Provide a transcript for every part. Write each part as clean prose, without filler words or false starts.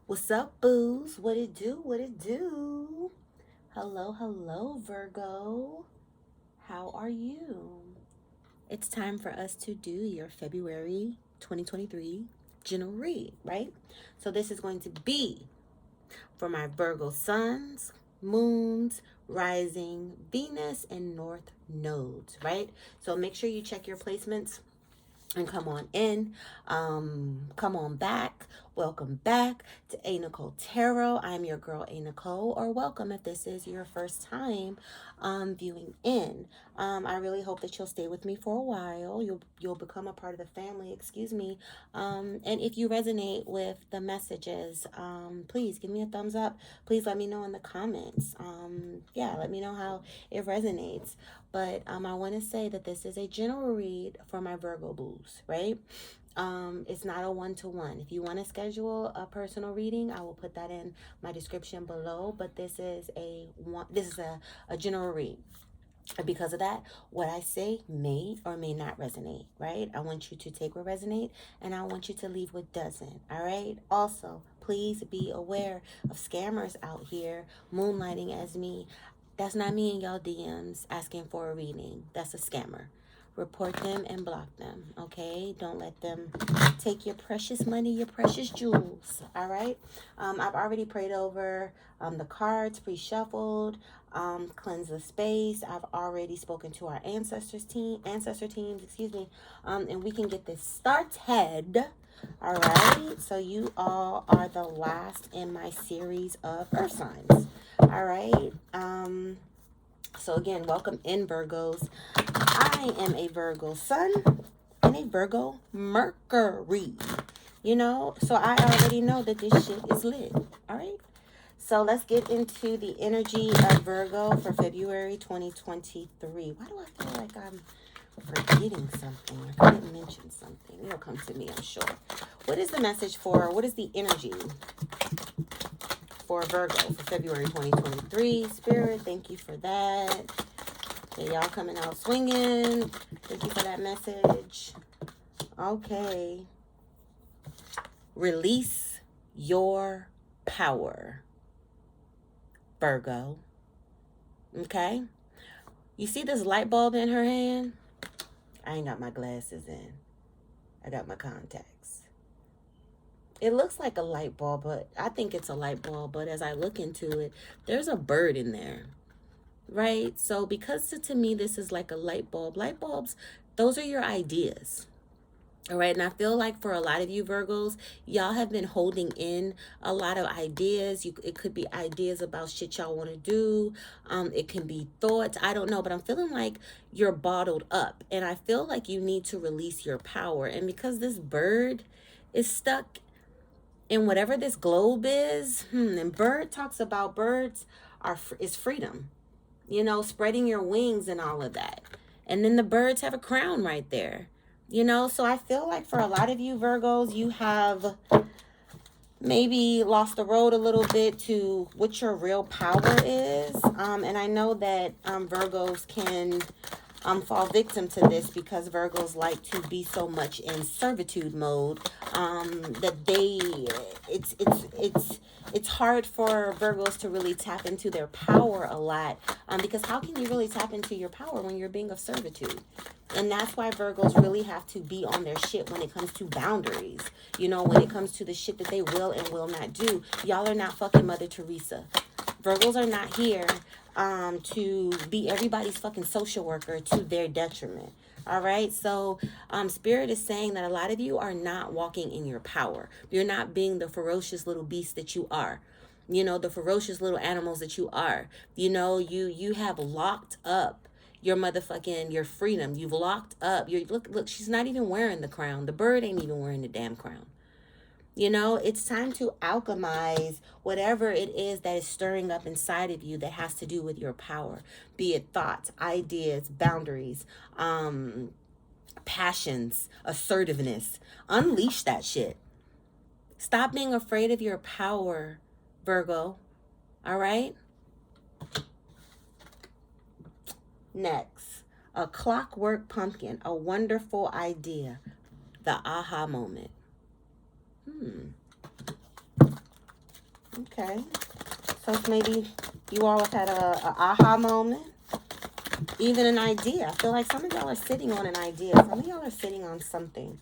What's up, booze? What it do? What it do? Hello, hello, Virgo. How are you? It's time for us to do your February 2023 general read, right? So this is going to be for my Virgo suns, moons, rising, Venus, and North nodes, right? So make sure you check your placements and come on in. Come on back. Welcome back to a.Nichole Tarot. I'm your girl a.Nichole, or welcome if this is your first time viewing in. I really hope that you'll stay with me for a while. You'll become a part of the family, excuse me. And if you resonate with the messages, please give me a thumbs up. Please let me know in the comments. Yeah, let me know how it resonates. But I want to say that this is a general read for my Virgo booze, right? It's not a one-to-one. If you want to schedule a personal reading, I will put that in my description below. But this is a general read. Because of that, what I say may or may not resonate, right? I want you to take what resonates, and I want you to leave what doesn't, all right? Also, please be aware of scammers out here moonlighting as me. That's not me in y'all DMs asking for a reading. That's a scammer. Report them and block them, okay? Don't let them take your precious money, your precious jewels, all right? I've already prayed over the cards, pre-shuffled, cleanse the space. I've already spoken to our ancestor teams, excuse me, and we can get this started. All right, so you all are the last in my series of earth signs. All right, so again, welcome in, Virgos. I am a Virgo sun and a Virgo Mercury. So I already know that this shit is lit. All right. So let's get into the energy of Virgo for February 2023. Why do I feel like I'm forgetting something? I could mention something. It'll come to me, I'm sure. What is the message for, what is the energy for Virgo for February 2023? Spirit, thank you for that. Okay, y'all coming out swinging. Thank you for that message. Okay. Release your power, Virgo. Okay? You see this light bulb in her hand? I ain't got my glasses in. I got my contacts. It looks like a light bulb, but I think it's a light bulb. But as I look into it, there's a bird in there, right? So because to me, this is like a light bulb. Light bulbs, those are your ideas. All right, and I feel like for a lot of you Virgos, y'all have been holding in a lot of ideas. It could be ideas about shit y'all want to do. It can be thoughts. I don't know, but I'm feeling like you're bottled up, and I feel like you need to release your power. And because this bird is stuck in whatever this globe is, and bird talks about is freedom. Spreading your wings and all of that. And then the birds have a crown right there. So I feel like for a lot of you Virgos, you have maybe lost the road a little bit to what your real power is. And I know that Virgos can fall victim to this because Virgos like to be so much in servitude mode that it's hard for Virgos to really tap into their power a lot because how can you really tap into your power when you're being of servitude? And that's why Virgos really have to be on their shit when it comes to boundaries. When it comes to the shit that they will and will not do. Y'all are not fucking Mother Teresa. Virgos are not here to be everybody's fucking social worker to their detriment. All right. So Spirit is saying that a lot of you are not walking in your power. You're not being the ferocious little beast that you are. The ferocious little animals that you are. You have locked up your freedom. You've locked up. Look, she's not even wearing the crown. The bird ain't even wearing the damn crown. It's time to alchemize whatever it is that is stirring up inside of you that has to do with your power, be it thoughts, ideas, boundaries, passions, assertiveness. Unleash that shit. Stop being afraid of your power, Virgo. All right? Next, a clockwork pumpkin, a wonderful idea, the aha moment. Okay. So maybe you all have had a aha moment, even an idea. I feel like some of y'all are sitting on an idea. Some of y'all are sitting on something.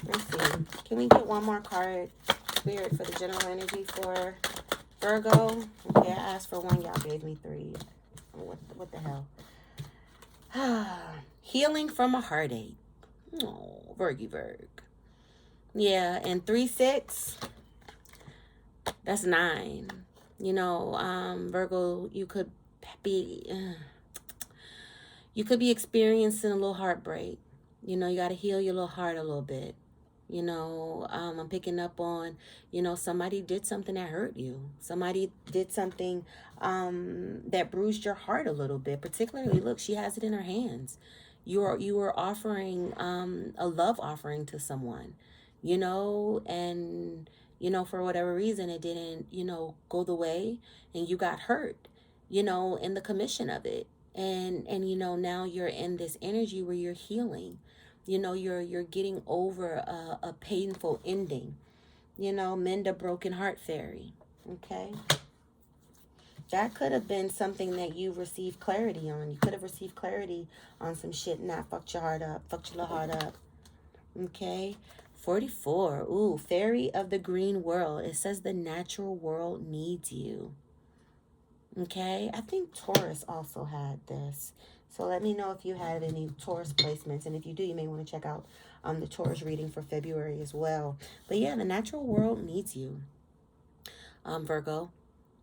Let's see. Can we get one more card, Spirit, for the general energy for Virgo? Okay, I asked for one. Y'all gave me three. What the hell? Healing from a heartache. Oh, Virg. Yeah, and 3-6. That's 9. You know, Virgo, you could be experiencing a little heartbreak. You know, you got to heal your little heart a little bit. You know, I'm picking up on, you know, somebody did something that hurt you. Somebody did something that bruised your heart a little bit. Particularly, look, she has it in her hands. You were offering a love offering to someone, you know, and, you know, for whatever reason, it didn't, you know, go the way, and you got hurt, you know, in the commission of it. And you know, now you're in this energy where you're healing. You know, you're getting over a painful ending. You know, mend a broken heart, fairy. Okay. That could have been something that you received clarity on. You could have received clarity on some shit and that fucked your heart up, fucked your little heart up. Okay. 44. Ooh, fairy of the green world. It says the natural world needs you. Okay. I think Taurus also had this. So let me know if you had any Taurus placements. And if you do, you may want to check out the Taurus reading for February as well. But yeah, the natural world needs you, Virgo.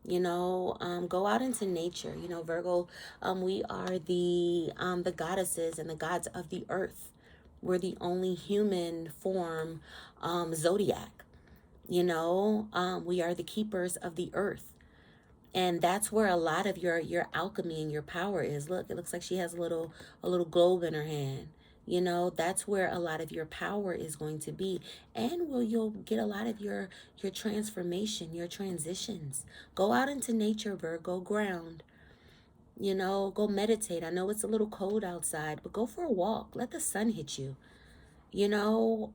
You know, go out into nature. You know, Virgo, we are the goddesses and the gods of the earth. We're the only human form zodiac. You know, we are the keepers of the earth. And that's where a lot of your alchemy and your power is. Look, it looks like she has a little globe in her hand. You know, that's where a lot of your power is going to be. And you'll get a lot of your transformation, your transitions. Go out into nature, Virgo, ground. You know, go meditate. I know it's a little cold outside, but go for a walk. Let the sun hit you. You know,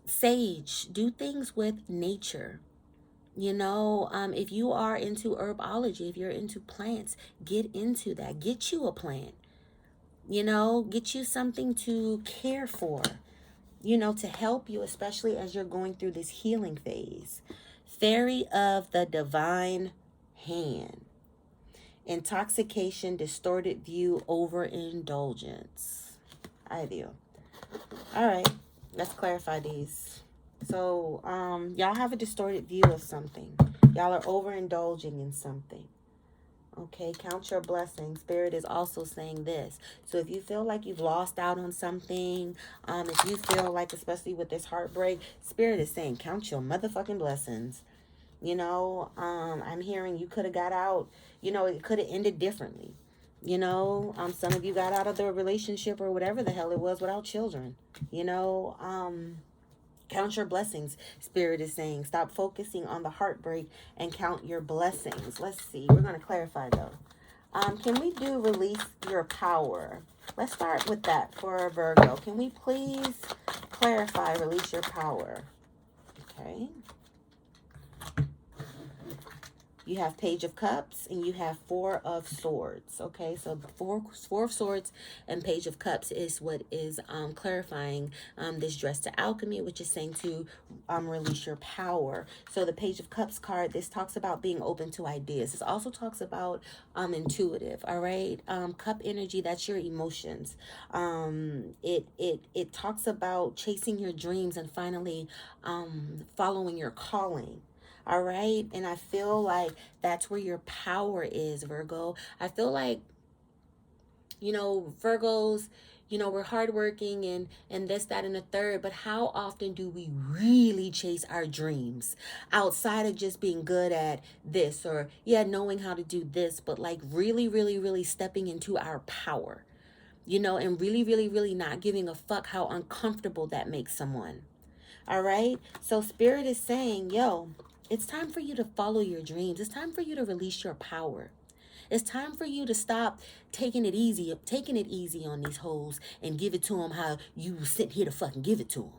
sage, do things with nature. You know, if you are into herbology, if you're into plants, get into that. Get you a plant. You know, get you something to care for, you know, to help you, especially as you're going through this healing phase. Fairy of the divine hand. Intoxication, distorted view, overindulgence. I do. All right, let's clarify these. So, y'all have a distorted view of something. Y'all are overindulging in something. Okay, count your blessings. Spirit is also saying this. So if you feel like you've lost out on something, if you feel like, especially with this heartbreak, Spirit is saying count your motherfucking blessings. You know, I'm hearing you could have got out. You know, it could have ended differently. You know, some of you got out of the relationship or whatever the hell it was without children. You know, count your blessings, Spirit is saying. Stop focusing on the heartbreak and count your blessings. Let's see. We're going to clarify, though. Can we do release your power? Let's start with that for Virgo. Can we please clarify release your power? Okay. You have Page of Cups and you have Four of Swords. Okay, so four of Swords and Page of Cups is what is clarifying this dress to alchemy, which is saying to release your power. So the Page of Cups card, this talks about being open to ideas. This also talks about intuitive. All right, cup energy, that's your emotions. It talks about chasing your dreams and finally following your calling. All right. And I feel like that's where your power is, Virgo. I feel like, you know, Virgos, you know, we're hardworking and this, that, and the third. But how often do we really chase our dreams outside of just being good at this or, yeah, knowing how to do this, but like really, really, really stepping into our power, you know, and really, really, really not giving a fuck how uncomfortable that makes someone. All right. So Spirit is saying, yo, it's time for you to follow your dreams. It's time for you to release your power. It's time for you to stop taking it easy on these hoes and give it to them how you sit here to fucking give it to them.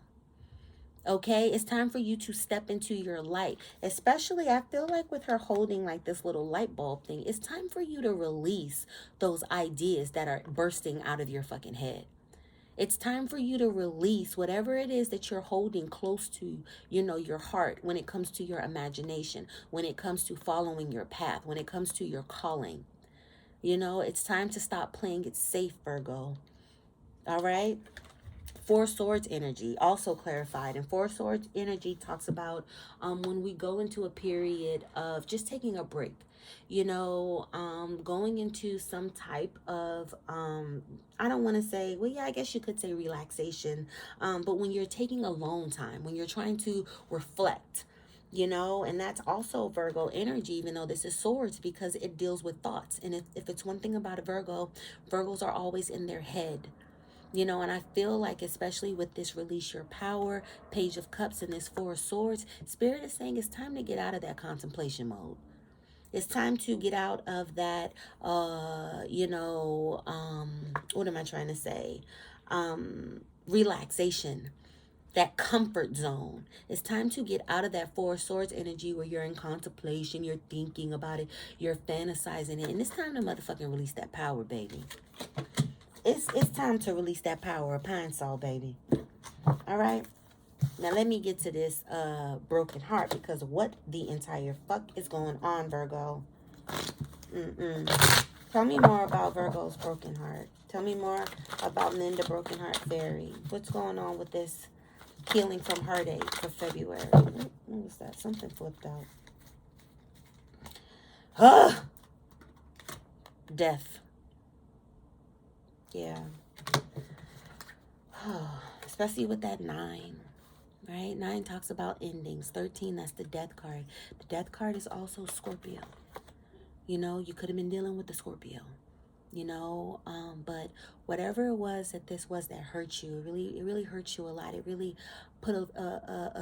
Okay, it's time for you to step into your light. Especially, I feel like with her holding like this little light bulb thing, it's time for you to release those ideas that are bursting out of your fucking head. It's time for you to release whatever it is that you're holding close to, your heart, when it comes to your imagination, when it comes to following your path, when it comes to your calling. It's time to stop playing it safe, Virgo. All right? Four Swords energy also clarified, and Four Swords energy talks about when we go into a period of just taking a break, going into some type of I don't want to say, well, yeah, I guess you could say relaxation, but when you're taking alone time, when you're trying to reflect, and that's also Virgo energy, even though this is swords, because it deals with thoughts. And if it's one thing about a Virgo, Virgos are always in their head. And I feel like, especially with this release your power, Page of Cups, and this Four of Swords, Spirit is saying it's time to get out of that contemplation mode. It's time to get out of that, what am I trying to say? Relaxation, that comfort zone. It's time to get out of that Four of Swords energy where you're in contemplation, you're thinking about it, you're fantasizing it. And it's time to motherfucking release that power, baby. It's time to release that power of pine saw, baby. All right. Now let me get to this broken heart, because what the entire fuck is going on, Virgo? Tell me more about Virgo's broken heart. Tell me more about Linda Broken Heart Fairy. What's going on with this healing from heartache for February? What was that? Something flipped out. Death. Yeah. Especially with that 9. Right? 9 talks about endings. 13, that's the death card. The death card is also Scorpio. You could have been dealing with the Scorpio. But whatever it was that hurt you, it really hurt you a lot. It really put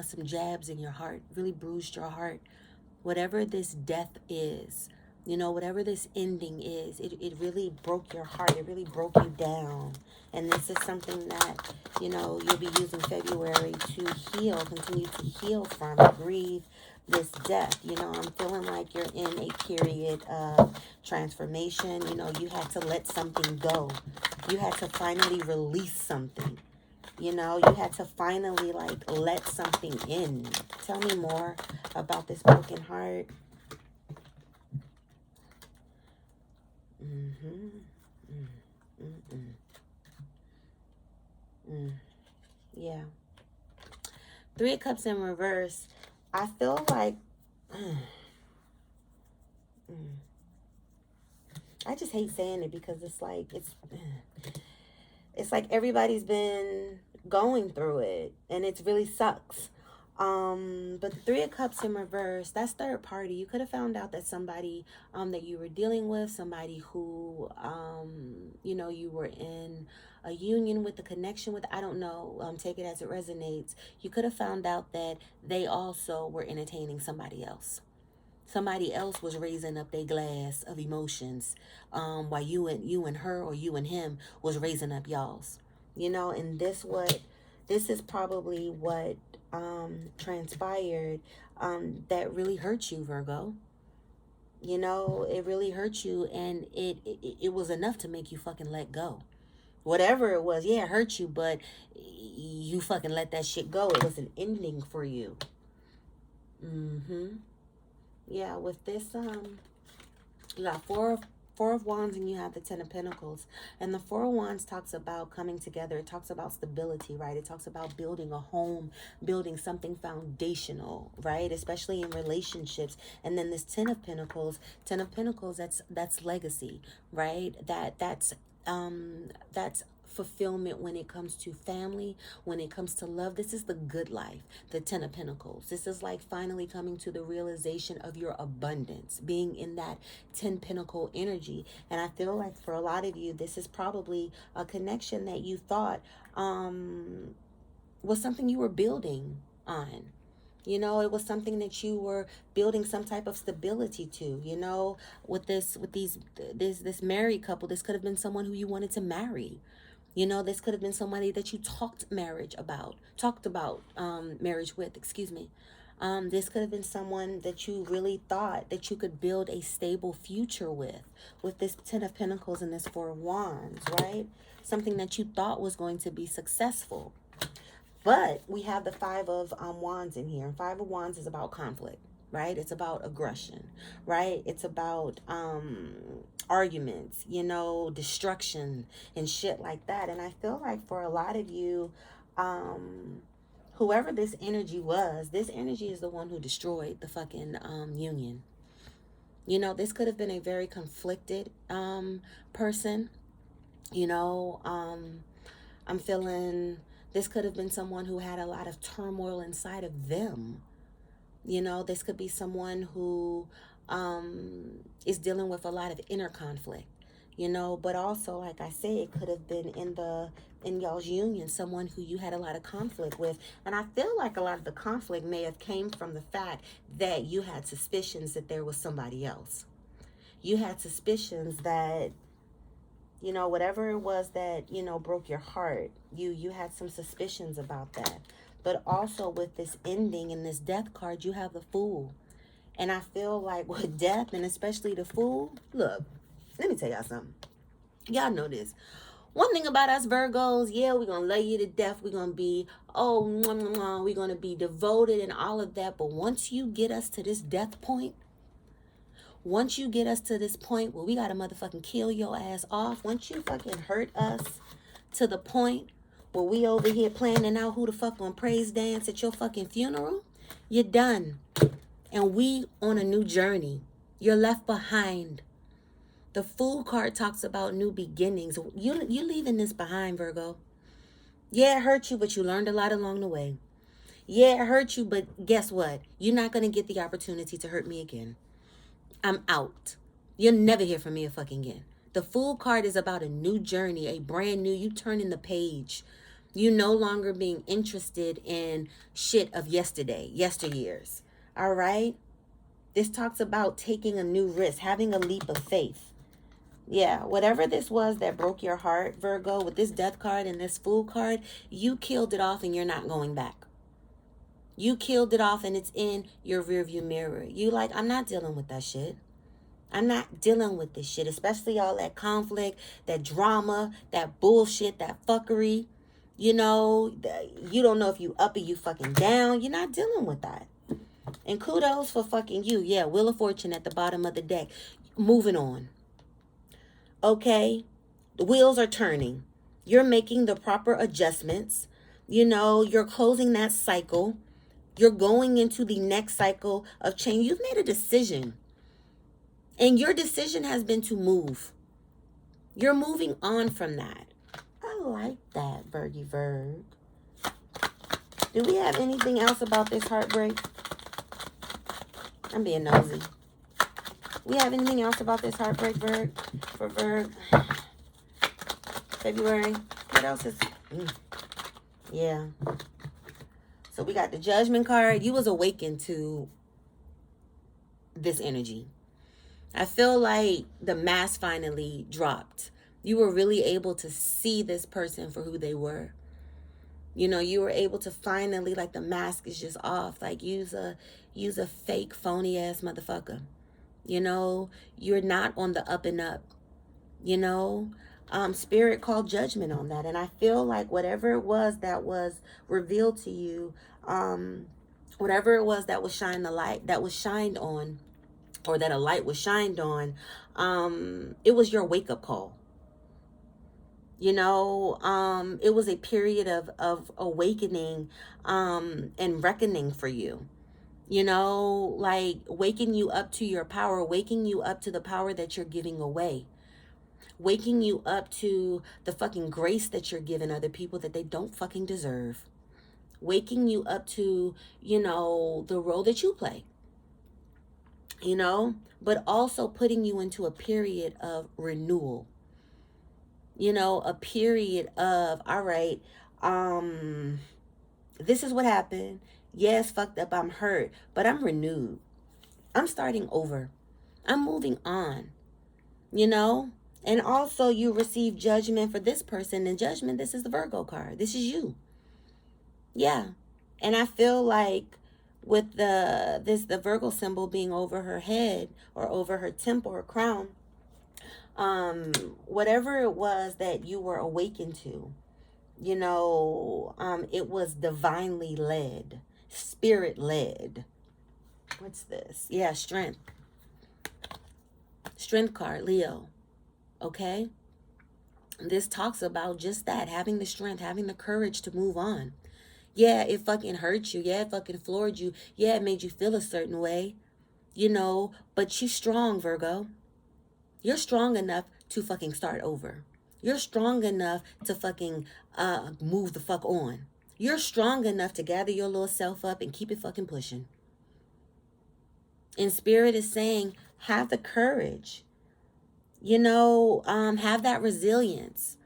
some jabs in your heart, really bruised your heart. Whatever this death is, whatever this ending is, it really broke your heart. It really broke you down. And this is something that, you'll be using February to heal, continue to heal from, grieve this death. I'm feeling like you're in a period of transformation. You had to let something go. You had to finally release something. You had to finally let something in. Tell me more about this broken heart. Yeah. 3 of Cups in reverse. I feel like I just hate saying it, because it's like everybody's been going through it, and it really sucks. But the 3 of Cups in reverse, that's third party. You could have found out that somebody that you were dealing with, somebody who you were in a union with, a connection with, I don't know, take it as it resonates. You could have found out that they also were entertaining somebody else. Somebody else was raising up their glass of emotions, while you and her, or you and him, was raising up y'all's. And this is probably what transpired, that really hurt you, Virgo. It really hurt you, and it was enough to make you fucking let go. Whatever it was, yeah, it hurt you, but you fucking let that shit go. It was an ending for you. Yeah, with this, you got four of Wands, and you have the 10 of Pentacles. And the 4 of Wands talks about coming together. It talks about stability, right? It talks about building a home, building something foundational, right? Especially in relationships. And then this 10 of Pentacles, that's legacy, right? That's fulfillment when it comes to family, when it comes to love. This is the good life, the 10 of Pentacles. This is like finally coming to the realization of your abundance, being in that 10 Pentacle energy. And I feel like for a lot of you, this is probably a connection that you thought was something you were building on. It was something that you were building some type of stability to. With this married couple, this could have been someone who you wanted to marry. You know, this could have been somebody that you talked about marriage with, excuse me. This could have been someone that you really thought that you could build a stable future with this Ten of Pentacles and this Four of Wands, right? Something that you thought was going to be successful. But we have the Five of Wands in here. And Five of Wands is about conflict, right? It's about aggression, right? It's about arguments, you know, destruction and shit like that. And I feel like for a lot of you, whoever this energy was, this energy is the one who destroyed the fucking union. You know, this could have been a very conflicted person. You know, I'm feeling this could have been someone who had a lot of turmoil inside of them. You know, this could be someone who is dealing with a lot of inner conflict. You know, but also, like I say, it could have been in y'all's union, someone who you had a lot of conflict with. And I feel like a lot of the conflict may have came from the fact that you had suspicions that there was somebody else. You had suspicions that, you know, whatever it was that, you know, broke your heart, you had some suspicions about that. But also with this ending in this death card, you have the Fool. And I feel like with death, and especially the Fool, look, let me tell y'all something. Y'all know this. One thing about us Virgos, yeah, we're going to love you to death. We're going to be, we're going to be devoted and all of that. But once you get us to this death point, once you get us to this point where we got to motherfucking kill your ass off, once you fucking hurt us to the point where we over here planning out who the fuck gonna praise dance at your fucking funeral, you're done. And we on a new journey. You're left behind. The Fool card talks about new beginnings. You leaving this behind, Virgo. Yeah, it hurt you, but you learned a lot along the way. Yeah, it hurt you, but guess what? You're not going to get the opportunity to hurt me again. I'm out. You'll never hear from me a fucking again. The Fool card is about a new journey, a brand new, you turning the page. You no longer being interested in shit of yesteryears. All right? This talks about taking a new risk, having a leap of faith. Yeah, whatever this was that broke your heart, Virgo, with this death card and this Fool card, you killed it off and you're not going back. You killed it off and it's in your rearview mirror. You like, I'm not dealing with that shit. I'm not dealing with this shit, especially all that conflict, that drama, that bullshit, that fuckery. You know, you don't know if you up or you fucking down. You're not dealing with that. And kudos for fucking you. Yeah, Wheel of Fortune at the bottom of the deck. Moving on. Okay? The wheels are turning. You're making the proper adjustments. You know, you're closing that cycle. You're going into the next cycle of change. You've made a decision. And your decision has been to move. You're moving on from that. I like that, Virgie Virg. Do we have anything else about this heartbreak? I'm being nosy. We have anything else about this heartbreak, Virg? For Virg? February? What else is... Yeah. So we got the Judgment card. You was awakened to this energy. I feel like the mask finally dropped. You were really able to see this person for who they were. You know, you were able to finally, like, the mask is just off. Like, use a fake, phony ass motherfucker. You know, you're not on the up and up. You know, Spirit called judgment on that. And I feel like whatever it was that was revealed to you, whatever it was that was shined on, or that a light was shined on, it was your wake-up call. You know, it was a period of awakening and reckoning for you. You know, like waking you up to your power, waking you up to the power that you're giving away. Waking you up to the fucking grace that you're giving other people that they don't fucking deserve. Waking you up to, you know, the role that you play. You know, but also putting you into a period of renewal. You know, a period of, all right, this is what happened. Yes, fucked up, I'm hurt, but I'm renewed. I'm starting over. I'm moving on. You know, And also you receive judgment for this person, and judgment, this is the Virgo card. This is you. Yeah. And I feel like with the Virgo symbol being over her head or over her temple or crown, whatever it was that you were awakened to, it was divinely led, spirit led. What's this? Yeah, strength. Strength card, Leo. Okay? This talks about just that, having the strength, having the courage to move on. Yeah, it fucking hurt you. Yeah, it fucking floored you. Yeah, it made you feel a certain way, but you strong, Virgo. You're strong enough to fucking start over. You're strong enough to fucking move the fuck on. You're strong enough to gather your little self up and keep it fucking pushing. And Spirit is saying, have the courage, have that resilience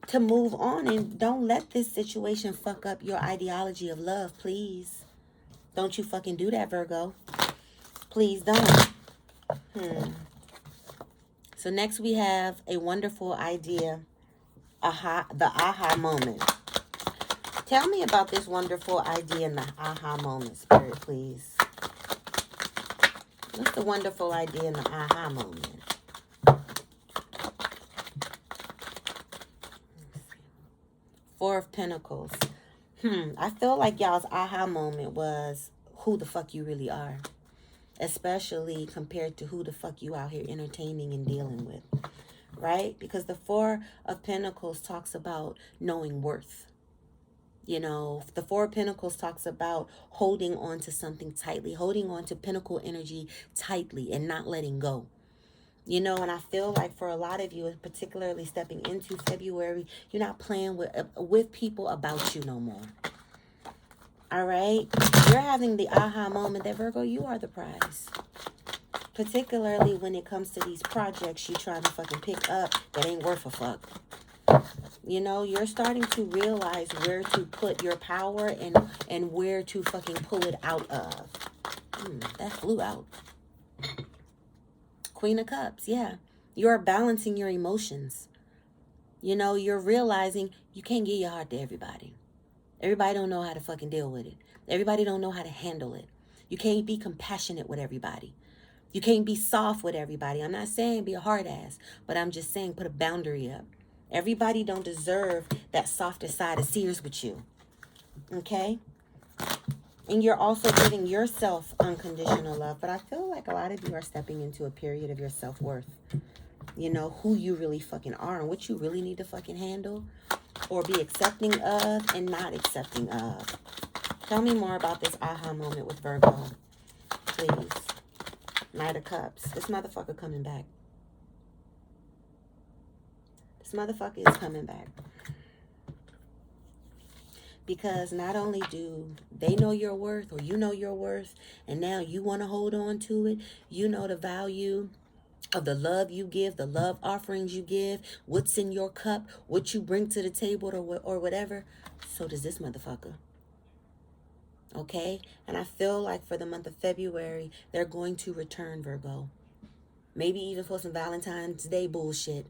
to move on, and don't let this situation fuck up your ideology of love, please. Don't you fucking do that, Virgo. Please don't. So next we have a wonderful idea, the aha moment. Tell me about this wonderful idea in the aha moment, Spirit, please. What's the wonderful idea in the aha moment? Four of Pentacles. I feel like y'all's aha moment was who the fuck you really are. Especially compared to who the fuck you out here entertaining and dealing with. Right? Because the Four of Pentacles talks about knowing worth. The Four of Pentacles talks about holding on to something tightly, holding on to pinnacle energy tightly and not letting go. And I feel like for a lot of you, particularly stepping into February, you're not playing with people about you no more. All right? You're having the aha moment that, Virgo, you are the prize. Particularly when it comes to these projects you trying to fucking pick up that ain't worth a fuck. You're starting to realize where to put your power and where to fucking pull it out of. That flew out. Queen of Cups, yeah. You're balancing your emotions. You're realizing you can't give your heart to everybody. Everybody don't know how to fucking deal with it. Everybody don't know how to handle it. You can't be compassionate with everybody. You can't be soft with everybody. I'm not saying be a hard ass, but I'm just saying put a boundary up. Everybody don't deserve that softer side of Sears with you. Okay? And you're also giving yourself unconditional love. But I feel like a lot of you are stepping into a period of your self-worth. Who you really fucking are and what you really need to fucking handle or be accepting of and not accepting of. Tell me more about this aha moment with Virgo, please. Knight of Cups. This motherfucker coming back. This motherfucker is coming back. Because not only do they know your worth or you know your worth, and now you want to hold on to it, you know the value of the love you give, the love offerings you give, what's in your cup, what you bring to the table or whatever. So does this motherfucker. Okay? And I feel like for the month of February, they're going to return, Virgo. Maybe even for some Valentine's Day bullshit.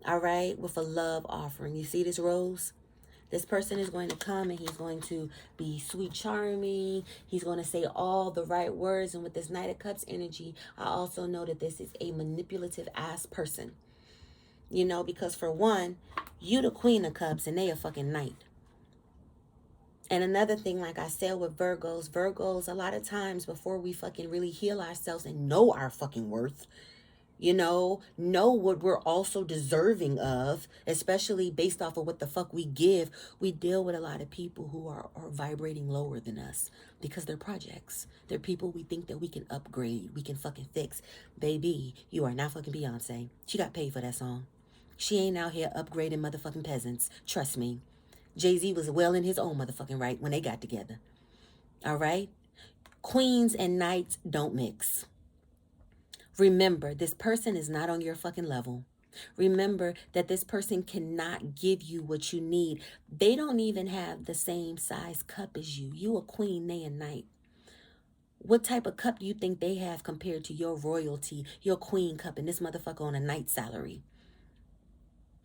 All right? With a love offering. You see this rose? This person is going to come and he's going to be sweet, charming. He's going to say all the right words. And with this Knight of Cups energy, I also know that this is a manipulative ass person. Because for one, you the Queen of Cups and they a fucking Knight. And another thing, like I said with Virgos, a lot of times before we fucking really heal ourselves and know our fucking worth, know what we're also deserving of, especially based off of what the fuck we give, we deal with a lot of people who are vibrating lower than us because they're projects. They're people we think that we can upgrade, we can fucking fix. Baby, you are not fucking Beyonce. She got paid for that song. She ain't out here upgrading motherfucking peasants. Trust me. Jay-Z was well in his own motherfucking right when they got together. All right? Queens and knights don't mix. Remember, this person is not on your fucking level. Remember that this person cannot give you what you need. They don't even have the same size cup as you. You a queen, they a knight. What type of cup do you think they have compared to your royalty, your queen cup, and this motherfucker on a knight salary?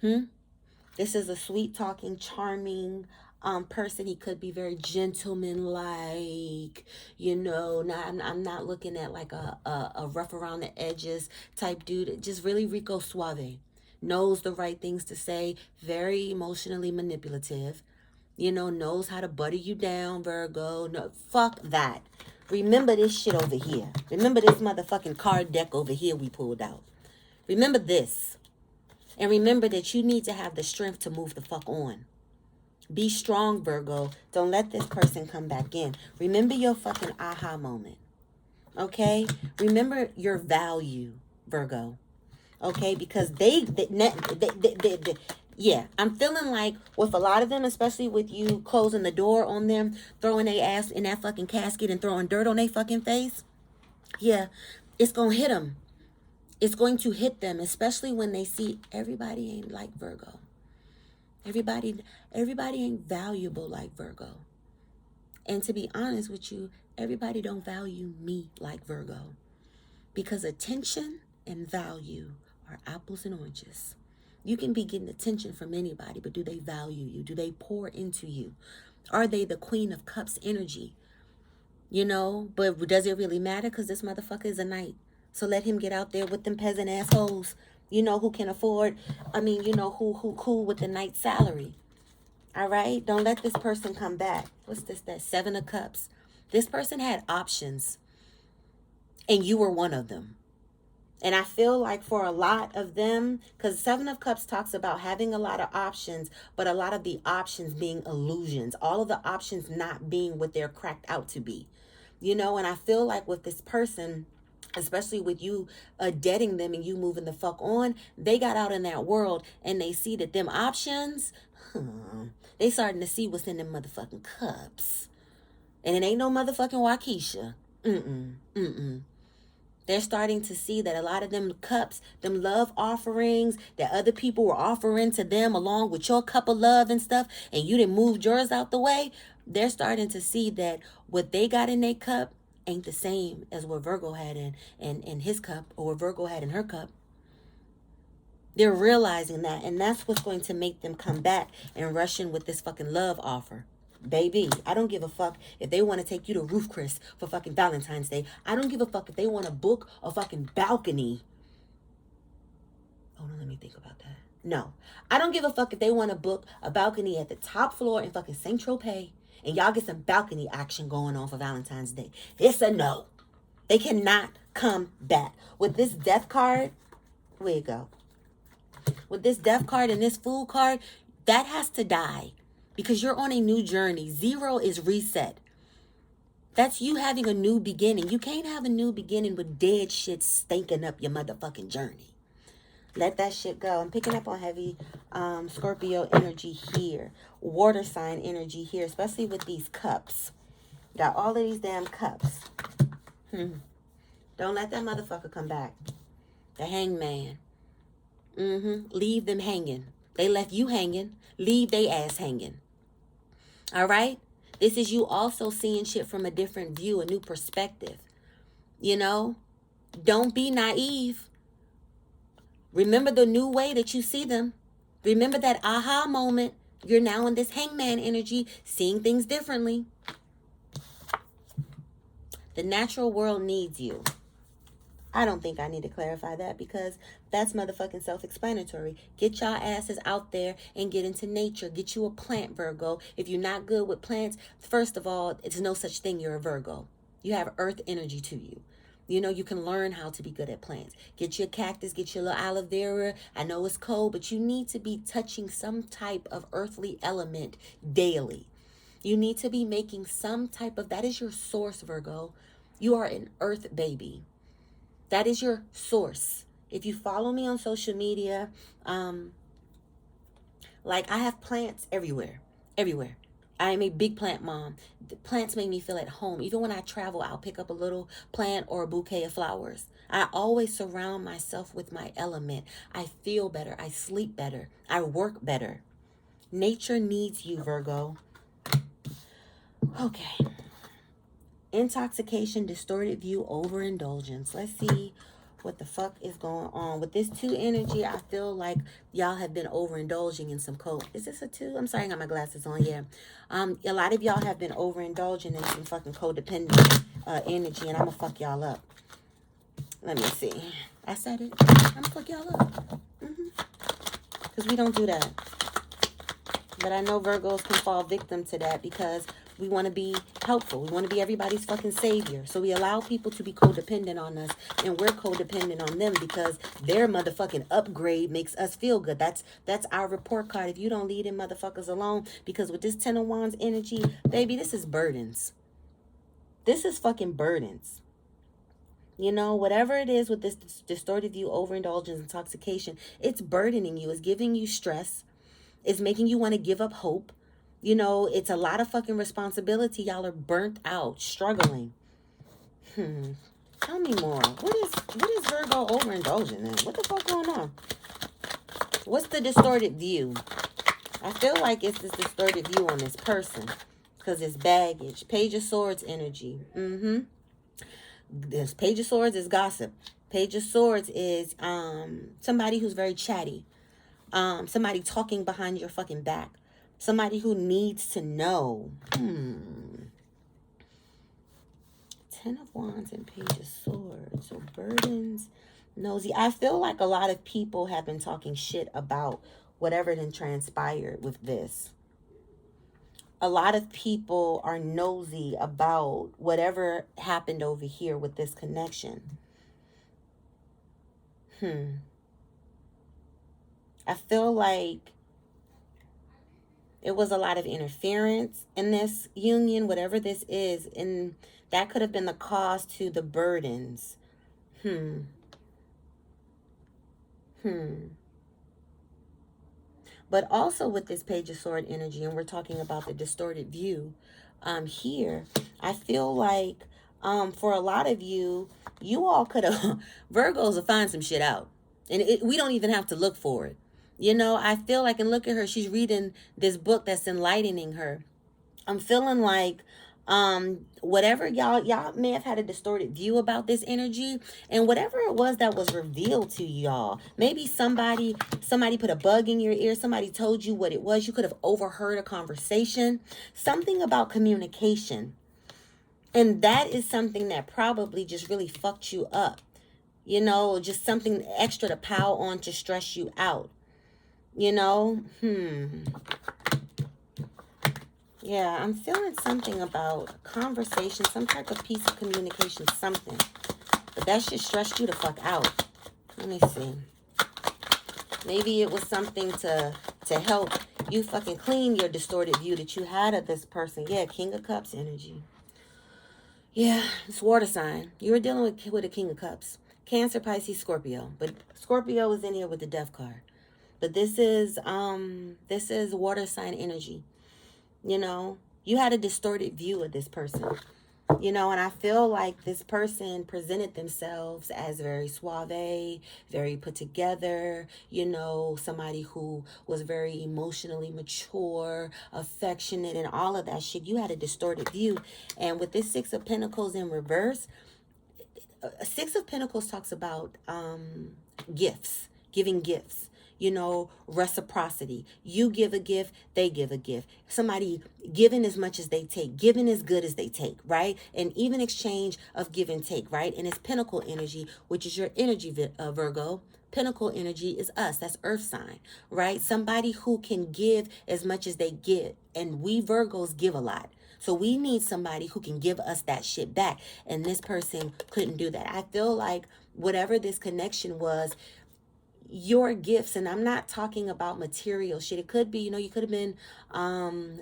This is a sweet talking, charming person. He could be very gentleman-like, I'm not looking at like a rough around the edges type dude. Just really Rico Suave. Knows the right things to say. Very emotionally manipulative. Knows how to butter you down, Virgo. No, fuck that. Remember this shit over here. Remember this motherfucking card deck over here we pulled out. Remember this. And remember that you need to have the strength to move the fuck on. Be strong, Virgo. Don't let this person come back in. Remember your fucking aha moment. Okay? Remember your value, Virgo. Okay? Because yeah, I'm feeling like with a lot of them, especially with you closing the door on them, throwing their ass in that fucking casket and throwing dirt on their fucking face. Yeah, it's going to hit them. It's going to hit them, especially when they see everybody ain't like Virgo. Everybody ain't valuable like Virgo. And to be honest with you, everybody don't value me like Virgo. Because attention and value are apples and oranges. You can be getting attention from anybody, but do they value you? Do they pour into you? Are they the Queen of Cups energy? But does it really matter? Because this motherfucker is a knight. So let him get out there with them peasant assholes, who can afford, who cool with the knight's salary. All right? Don't let this person come back. What's this? That 7 of Cups. This person had options, and you were one of them. And I feel like for a lot of them, because 7 of Cups talks about having a lot of options, but a lot of the options being illusions. All of the options not being what they're cracked out to be. And I feel like with this person, especially with you deading them and you moving the fuck on, they got out in that world and they see that them options, they starting to see what's in them motherfucking cups. And it ain't no motherfucking Waukesha. They're starting to see that a lot of them cups, them love offerings that other people were offering to them along with your cup of love and stuff, and you didn't move yours out the way. They're starting to see that what they got in their cup ain't the same as what Virgo had in his cup, or what Virgo had in her cup. They're realizing that, and that's what's going to make them come back and rush in with this fucking love offer. Baby, I don't give a fuck if they want to take you to Roof Chris for fucking Valentine's Day. I don't give a fuck if they want to book a fucking balcony. Hold on, let me think about that. No, I don't give a fuck if they want to book a balcony at the top floor in fucking St. Tropez and y'all get some balcony action going on for Valentine's Day. It's a no. They cannot come back. With this death card, where you go? With this death card and this fool card, that has to die. Because you're on a new journey. 0 is reset. That's you having a new beginning. You can't have a new beginning with dead shit stinking up your motherfucking journey. Let that shit go. I'm picking up on heavy Scorpio energy here. Water sign energy here, especially with these cups. Got all of these damn cups. Don't let that motherfucker come back. The hangman. Leave them hanging. They left you hanging. Leave they ass hanging. All right? This is you also seeing shit from a different view, a new perspective. Don't be naive. Remember the new way that you see them. Remember that aha moment. You're now in this hangman energy, seeing things differently. The natural world needs you. I don't think I need to clarify that because that's motherfucking self-explanatory. Get y'all asses out there and get into nature. Get you a plant, Virgo. If you're not good with plants, first of all, it's no such thing. You're a Virgo. You have earth energy to you. You can learn how to be good at plants. Get your cactus, get your little aloe vera. I know it's cold, but you need to be touching some type of earthly element daily. You need to be making some type of, that is your source, Virgo. You are an earth baby. That is your source. If you follow me on social media, I have plants everywhere. I am a big plant mom. The plants make me feel at home. Even when I travel, I'll pick up a little plant or a bouquet of flowers. I always surround myself with my element. I feel better. I sleep better. I work better. Nature needs you, Virgo. Okay. Intoxication, distorted view, overindulgence. Let's see what the fuck is going on. With this 2 energy, I feel like y'all have been overindulging in some is this a 2? I'm sorry, I got my glasses on. Yeah. A lot of y'all have been overindulging in some fucking codependent energy, and I'm gonna fuck y'all up. Let me see. I said it. I'm gonna fuck y'all up. Because we don't do that. But I know Virgos can fall victim to that because we want to be helpful. We want to be everybody's fucking savior. So we allow people to be codependent on us, and we're codependent on them because their motherfucking upgrade makes us feel good. That's our report card. If you don't leave them motherfuckers alone, because with this 10 of Wands energy, baby, this is burdens. This is fucking burdens. You know, whatever it is with this distorted view, overindulgence, intoxication, it's burdening you. It's giving you stress. It's making you want to give up hope. You know, it's a lot of fucking responsibility. Y'all are burnt out, struggling. Tell me more. What is Virgo overindulging in? What the fuck going on? What's the distorted view? I feel like it's this distorted view on this person because it's baggage. Page of Swords energy. This Page of Swords is gossip. Page of Swords is somebody who's very chatty. Somebody talking behind your fucking back. Somebody who needs to know. 10 of Wands and Page of Swords. So burdens, nosy. I feel like a lot of people have been talking shit about whatever then transpired with this. A lot of people are nosy about whatever happened over here with this connection. I feel like it was a lot of interference in this union, whatever this is, and that could have been the cause to the burdens. But also with this Page of Sword energy, and we're talking about the distorted view here, I feel like for a lot of you, you all could have, Virgos will find some shit out. And we don't even have to look for it. You know, I feel like, and look at her, she's reading this book that's enlightening her. I'm feeling like whatever y'all may have had a distorted view about this energy, and whatever it was that was revealed to y'all, maybe somebody put a bug in your ear, somebody told you what it was, you could have overheard a conversation, something about communication, and that is something that probably just really fucked you up, you know, just something extra to pile on to stress you out, you know. Yeah, I'm feeling something about conversation, some type of piece of communication, something. But that shit stressed you the fuck out. Let me see. Maybe it was something to help you fucking clean your distorted view that you had of this person. Yeah, King of Cups energy. Yeah, it's water sign. You were dealing with a King of Cups. Cancer, Pisces, Scorpio. But Scorpio is in here with the Death card. But this is water sign energy. You know, you had a distorted view of this person, you know, and I feel like this person presented themselves as very suave, very put together, you know, somebody who was very emotionally mature, affectionate, and all of that shit. You had a distorted view. And with this Six of Pentacles in reverse, Six of Pentacles talks about gifts, giving gifts. You know, reciprocity. You give a gift, they give a gift. Somebody giving as much as they take, giving as good as they take, right? And even exchange of give and take, right? And it's Pentacle energy, which is your energy, Virgo. Pentacle energy is us. That's earth sign, right? Somebody who can give as much as they give. And we Virgos give a lot. So we need somebody who can give us that shit back. And this person couldn't do that. I feel like whatever this connection was, your gifts, and I'm not talking about material shit. It could be, you know, you could have been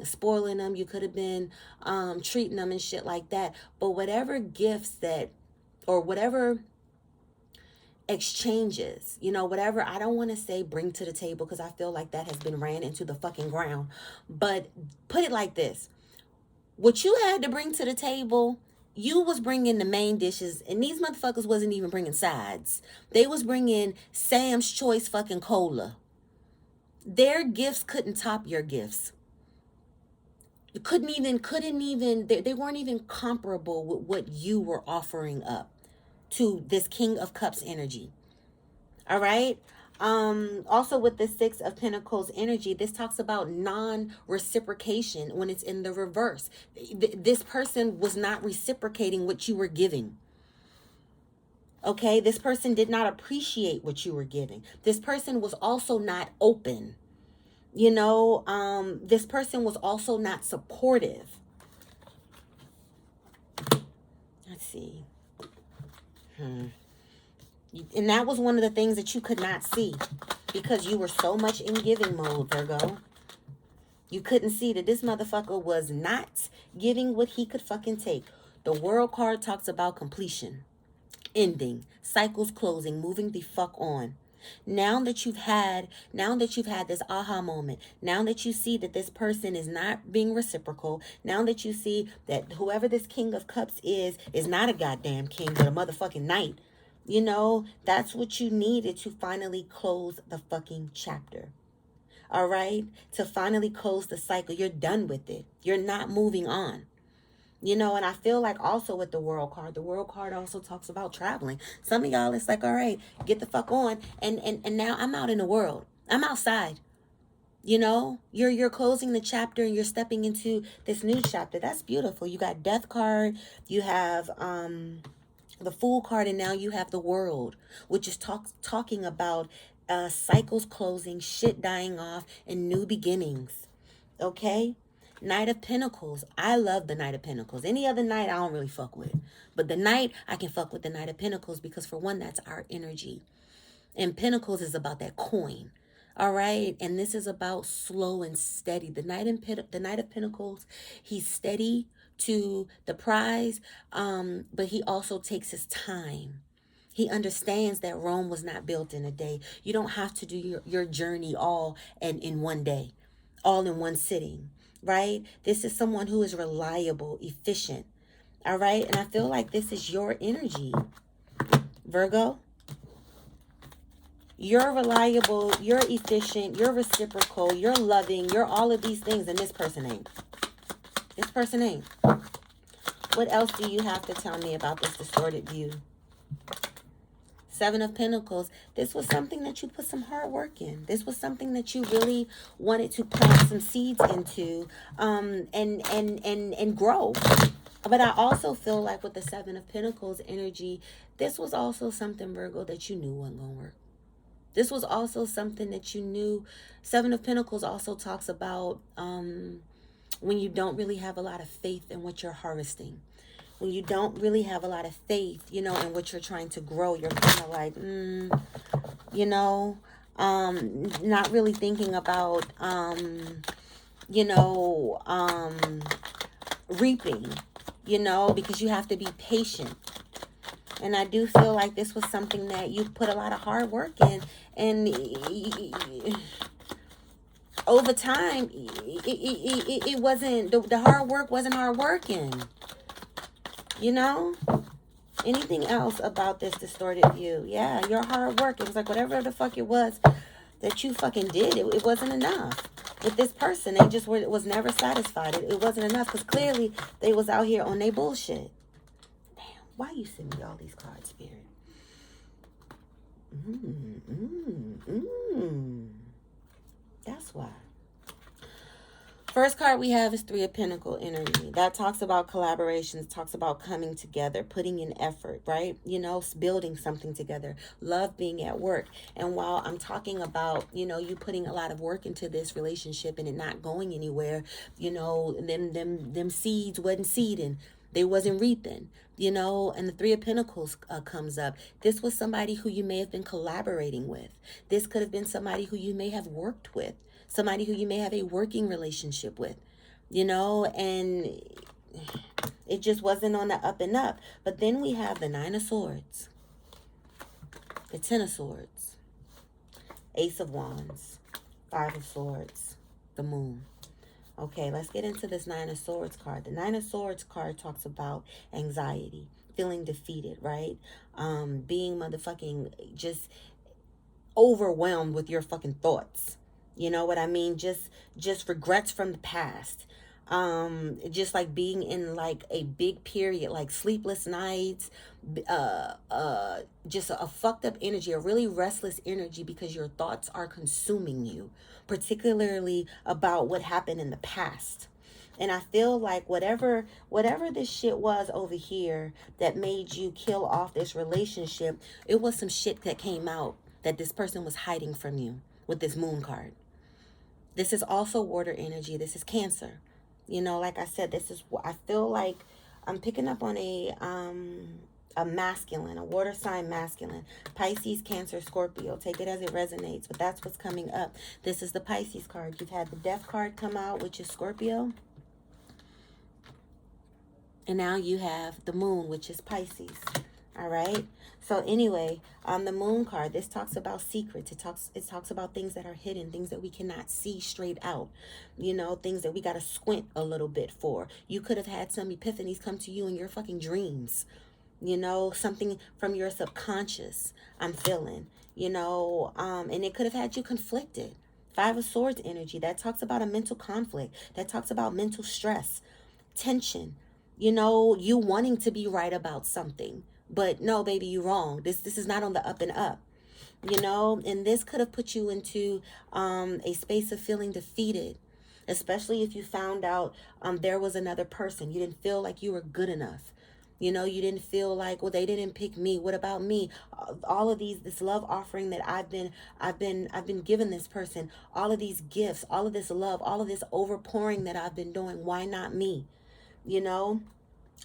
spoiling them. You could have been treating them and shit like that. But whatever gifts that, or whatever exchanges, you know, whatever, I don't want to say bring to the table because I feel like that has been ran into the fucking ground. But put it like this. What you had to bring to the table, you was bringing the main dishes, and these motherfuckers wasn't even bringing sides. They was bringing Sam's Choice fucking cola. Their gifts couldn't top your gifts. You couldn't even, they weren't even comparable with what you were offering up to this King of Cups energy. All right. Also with the Six of Pentacles energy, this talks about non-reciprocation when it's in the reverse. This person was not reciprocating what you were giving. Okay, this person did not appreciate what you were giving. This person was also not open. This person was also not supportive. Let's see. And that was one of the things that you could not see because you were so much in giving mode, Virgo. You couldn't see that this motherfucker was not giving what he could fucking take. The World card talks about completion, ending, cycles closing, moving the fuck on. Now that you've had this aha moment, now that you see that this person is not being reciprocal, now that you see that whoever this King of Cups is not a goddamn king, but a motherfucking knight, that's what you needed to finally close the fucking chapter. All right? To finally close the cycle. You're done with it. You're not moving on. And I feel like also with the World card also talks about traveling. Some of y'all, it's like, all right, get the fuck on. And now I'm out in the world. I'm outside. You're closing the chapter and you're stepping into this new chapter. That's beautiful. You got Death card. You have the Fool card, and now you have the World, which is talking about cycles closing, shit dying off, and new beginnings. Okay? Knight of Pentacles. I love the Knight of Pentacles. Any other knight I don't really fuck with. But the knight, I can fuck with the Knight of Pentacles because for one, that's our energy. And Pentacles is about that coin. All right? And this is about slow and steady. The Knight of Pentacles, he's steady to the prize, but he also takes his time. He understands that Rome was not built in a day. You don't have to do your journey all in one day, all in one sitting, right? This is someone who is reliable, efficient, all right? And I feel like this is your energy, Virgo. You're reliable, you're efficient, you're reciprocal, you're loving, you're all of these things, and this person ain't. This person ain't. What else do you have to tell me about this distorted view? Seven of Pentacles. This was something that you put some hard work in. This was something that you really wanted to plant some seeds into, and grow. But I also feel like with the Seven of Pentacles energy, this was also something, Virgo, that you knew wasn't going to work. This was also something that you knew. Seven of Pentacles also talks about when you don't really have a lot of faith in what you're harvesting. When you don't really have a lot of faith, in what you're trying to grow, you're kind of like, not really thinking about, reaping, because you have to be patient. And I do feel like this was something that you put a lot of hard work in. And over time, it wasn't, the hard work wasn't hard working. Anything else about this distorted view? Yeah, your hard work. It was like whatever the fuck it was that you fucking did, it wasn't enough. With this person, they just was never satisfied. It wasn't enough because clearly they was out here on their bullshit. Why you send me all these cards, Spirit? That's why. First card we have is Three of Pentacles energy. That talks about collaborations, talks about coming together, putting in effort, right? Building something together, love being at work. And while I'm talking about, you putting a lot of work into this relationship and it not going anywhere, them seeds wasn't seeding. They wasn't reaping, and the Three of Pentacles comes up. This was somebody who you may have been collaborating with. This could have been somebody who you may have worked with, somebody who you may have a working relationship with, and it just wasn't on the up and up. But then we have the Nine of Swords, the Ten of Swords, Ace of Wands, Five of Swords, the Moon. Okay, let's get into this Nine of Swords card. The Nine of Swords card talks about anxiety, feeling defeated, right? Being motherfucking just overwhelmed with your fucking thoughts. You know what I mean? Just regrets from the past. Just like being in like a big period, like sleepless nights, just a fucked up energy, a really restless energy, because your thoughts are consuming you, particularly about what happened in the past. And I feel like whatever this shit was over here that made you kill off this relationship, it was some shit that came out that this person was hiding from you with this moon card. This is also water energy. This is Cancer. You know, like I said, this is, I feel like I'm picking up on a masculine, a water sign masculine. Pisces, Cancer, Scorpio. Take it as it resonates, but that's what's coming up. This is the Pisces card. You've had the Death card come out, which is Scorpio. And now you have the Moon, which is Pisces. All right. So anyway, on the Moon card, this talks about secrets. It talks about things that are hidden, things that we cannot see straight out. You know, things that we got to squint a little bit for. You could have had some epiphanies come to you in your fucking dreams. You know, something from your subconscious, I'm feeling. You know, and it could have had you conflicted. Five of Swords energy, that talks about a mental conflict. That talks about mental stress, tension. You know, you wanting to be right about something. But no, baby, you're wrong. This is not on the up and up. You know, and this could have put you into a space of feeling defeated, especially if you found out there was another person. You didn't feel like you were good enough. You know, you didn't feel like, well, they didn't pick me. What about me? All of this love offering that I've been given this person, all of these gifts, all of this love, all of this overpouring that I've been doing. Why not me? You know?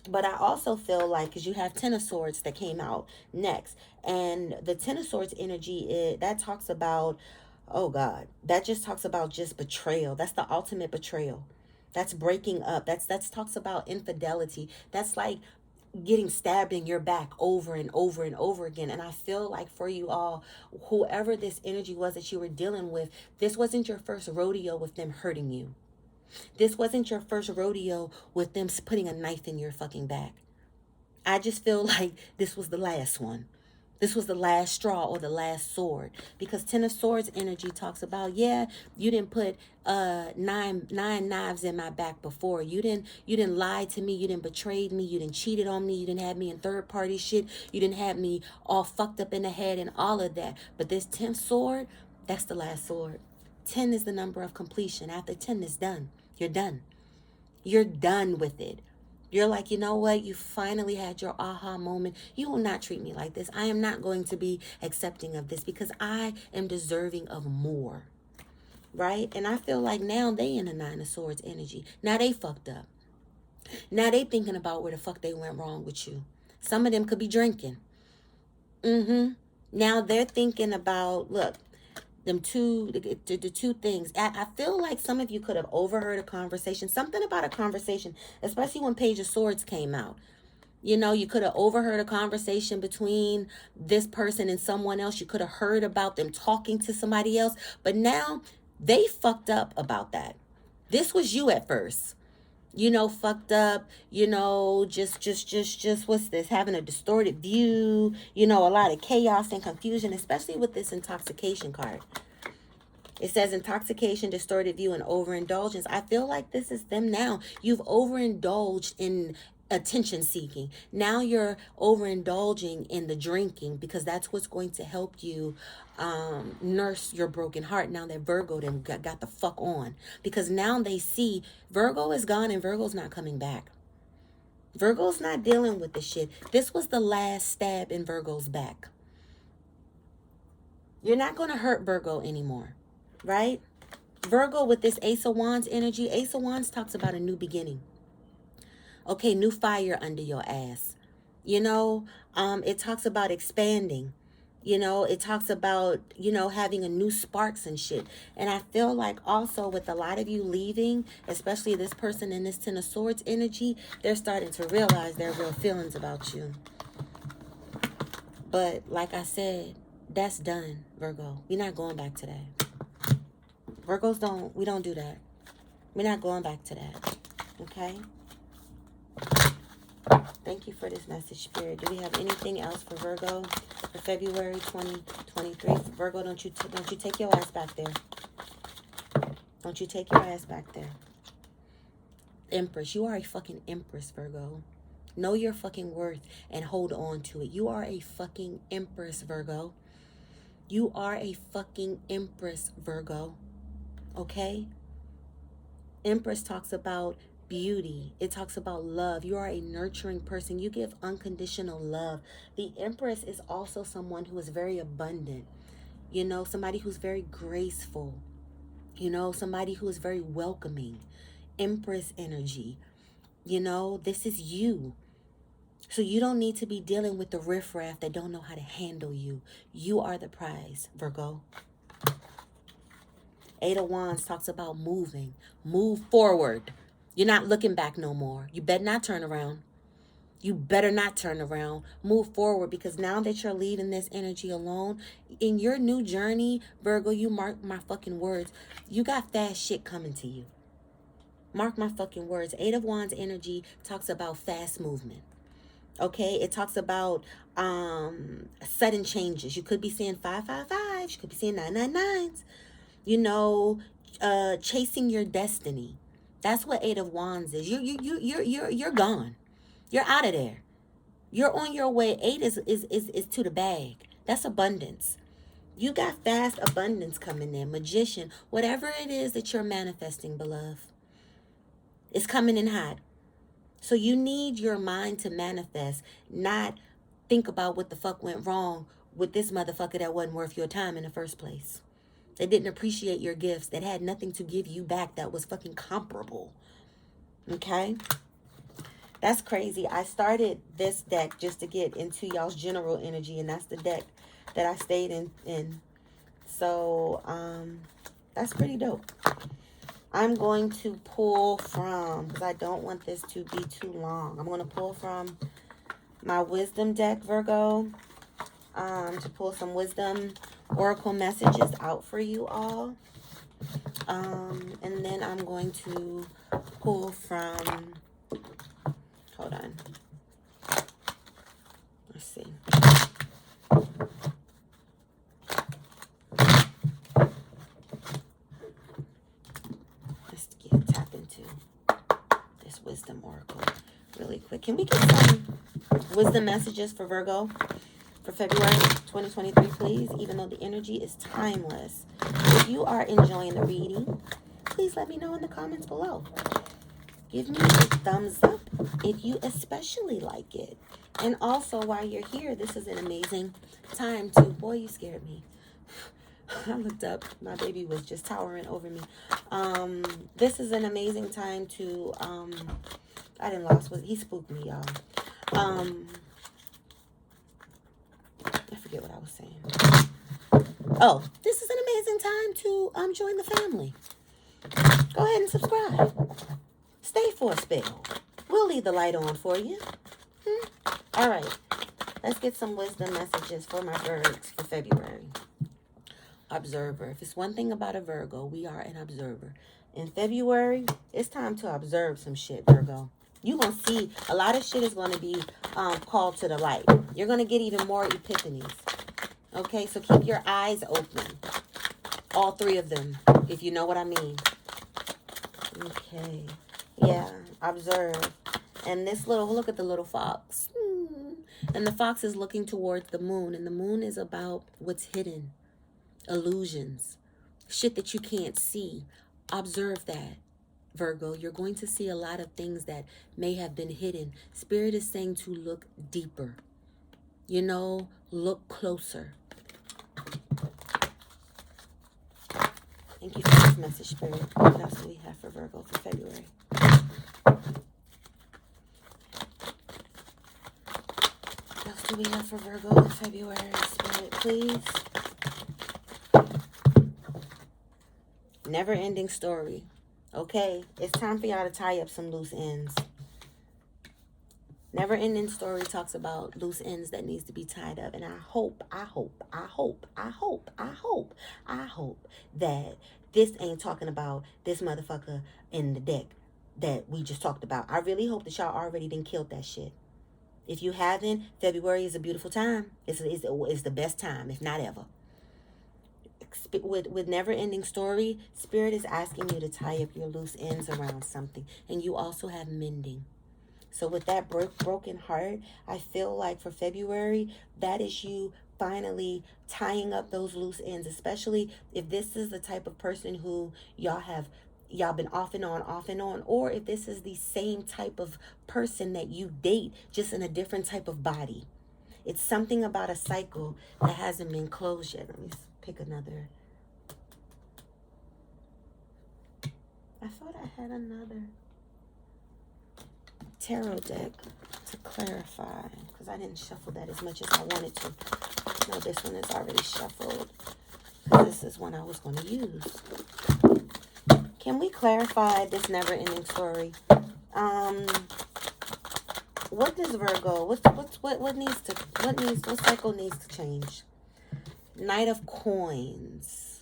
But I also feel like, because you have Ten of Swords that came out next, and the Ten of Swords energy, that talks about, oh God, that just talks about just betrayal. That's the ultimate betrayal. That's breaking up. That's talks about infidelity. That's like getting stabbed in your back over and over and over again. And I feel like for you all, whoever this energy was that you were dealing with, this wasn't your first rodeo with them hurting you. This wasn't your first rodeo with them putting a knife in your fucking back. I just feel like this was the last one. This was the last straw or the last sword. Because Ten of Swords energy talks about, yeah, you didn't put nine knives in my back before. You didn't lie to me. You didn't betray me. You didn't cheated on me. You didn't have me in third party shit. You didn't have me all fucked up in the head and all of that. But this 10th sword, that's the last sword. 10 is the number of completion. After 10 is done. You're done. You're done with it. You're like, you know what? You finally had your aha moment. You will not treat me like this. I am not going to be accepting of this because I am deserving of more. Right? And I feel like now they in the Nine of Swords energy. Now they fucked up. Now they thinking about where the fuck they went wrong with you. Some of them could be drinking. Now they're thinking about, look, the two things. I feel like some of you could have overheard a conversation, something about a conversation, especially when Page of Swords came out. You know, you could have overheard a conversation between this person and someone else. You could have heard about them talking to somebody else, but now they fucked up about that. This was you at first. You know, fucked up, you know, just what's this, having a distorted view, you know, a lot of chaos and confusion, especially with this intoxication card. It says intoxication, distorted view, and overindulgence. I feel like this is them now. You've overindulged in attention seeking. Now you're overindulging in the drinking because that's what's going to help you nurse your broken heart. Now that Virgo them got the fuck on, because now they see Virgo is gone and Virgo's not coming back. Virgo's not dealing with the shit. This was the last stab in Virgo's back. You're not going to hurt Virgo anymore, right? Virgo with this Ace of Wands energy. Ace of Wands talks about a new beginning. Okay, new fire under your ass. You know, it talks about expanding. You know, it talks about, you know, having a new sparks and shit. And I feel like also with a lot of you leaving, especially this person in this Ten of Swords energy, they're starting to realize their real feelings about you. But like I said, that's done, Virgo. We're not going back to that. Virgos we don't do that. We're not going back to that. Okay? Thank you for this message, Spirit. Do we have anything else for Virgo for February 2023? Virgo, don't you take your ass back there. Don't you take your ass back there. Empress. You are a fucking empress, Virgo. Know your fucking worth and hold on to it. You are a fucking empress, Virgo. You are a fucking empress, Virgo. Okay? Empress talks about beauty. It talks about love. You are a nurturing person. You give unconditional love. The Empress is also someone who is very abundant. You know, somebody who's very graceful. You know, somebody who is very welcoming. Empress energy. You know, this is you. So you don't need to be dealing with the riffraff that don't know how to handle you. You are the prize, Virgo. Eight of Wands talks about moving. Move forward. You're not looking back no more. You better not turn around. You better not turn around. Move forward, because now that you're leaving this energy alone, in your new journey, Virgo, you mark my fucking words. You got fast shit coming to you. Mark my fucking words. Eight of Wands energy talks about fast movement. Okay, it talks about sudden changes. You could be seeing 555s. You could be seeing 999s. You know, chasing your destiny. That's what Eight of Wands is. You're gone. You're out of there. You're on your way. Eight is to the bag. That's abundance. You got fast abundance coming in. Magician, whatever it is that you're manifesting, beloved, it's coming in hot. So you need your mind to manifest, not think about what the fuck went wrong with this motherfucker that wasn't worth your time in the first place. They didn't appreciate your gifts. That had nothing to give you back that was fucking comparable. Okay? That's crazy. I started this deck just to get into y'all's general energy, and that's the deck that I stayed in. So, that's pretty dope. I'm going to pull from, because I don't want this to be too long, I'm going to pull from my wisdom deck, Virgo, to pull some wisdom oracle messages out for you all. And then I'm going to pull from, hold on, let's see. Let's tap into this wisdom oracle really quick. Can we get some wisdom messages for Virgo for February 2023, please? Even though the energy is timeless. If you are enjoying the reading, please let me know in the comments below. Give me a thumbs up if you especially like it. And also, while you're here, this is an amazing time to, boy, you scared me. I looked up, my baby was just towering over me. This is an amazing time to, I didn't lost, he spooked me, y'all. I forget what I was saying. Oh, this is an amazing time to join the family. Go ahead and subscribe. Stay for a spell. We'll leave the light on for you. All right. Let's get some wisdom messages for my Virgs for February. Observer. If it's one thing about a Virgo, we are an observer. In February, it's time to observe some shit, Virgo. You're going to see a lot of shit is going to be called to the light. You're going to get even more epiphanies. Okay, so keep your eyes open. All three of them, if you know what I mean. Okay. Yeah, observe. And this little, look at the little fox. And the fox is looking towards the moon. And the moon is about what's hidden. Illusions. Shit that you can't see. Observe that, Virgo. You're going to see a lot of things that may have been hidden. Spirit is saying to look deeper. You know, look closer. Thank you for this message, Spirit. What else do we have for Virgo for February? What else do we have for Virgo in February, Spirit, please? Never-ending story. Okay, it's time for y'all to tie up some loose ends. Never-ending story talks about loose ends that needs to be tied up. And I hope that this ain't talking about this motherfucker in the deck that we just talked about. I really hope that y'all already done killed that shit. If you haven't, February is a beautiful time. It's the best time, if not ever. with never-ending story, Spirit is asking you to tie up your loose ends around something. And you also have mending. So with that broken heart, I feel like for February, that is you finally tying up those loose ends, especially if this is the type of person who y'all been off and on, or if this is the same type of person that you date, just in a different type of body. It's something about a cycle that hasn't been closed yet. Let me pick another. I thought I had another tarot deck to clarify, because I didn't shuffle that as much as I wanted to. No, this one is already shuffled, because this is one I was going to use. Can we clarify this never-ending story? What does Virgo? What cycle needs to change? Knight of Coins.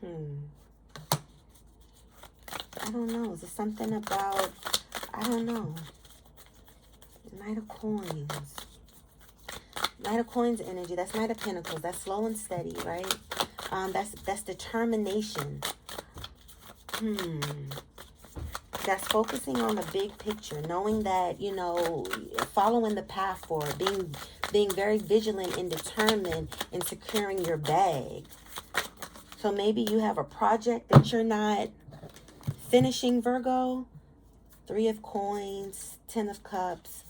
I don't know. Is it something about? I don't know. Knight of Coins. Knight of Coins energy. That's Knight of Pentacles. That's slow and steady, right? That's determination. That's focusing on the big picture, knowing that, you know, following the path forward, being very vigilant and determined in securing your bag. So maybe you have a project that you're not finishing, Virgo. 3 of Coins, 10 of Cups,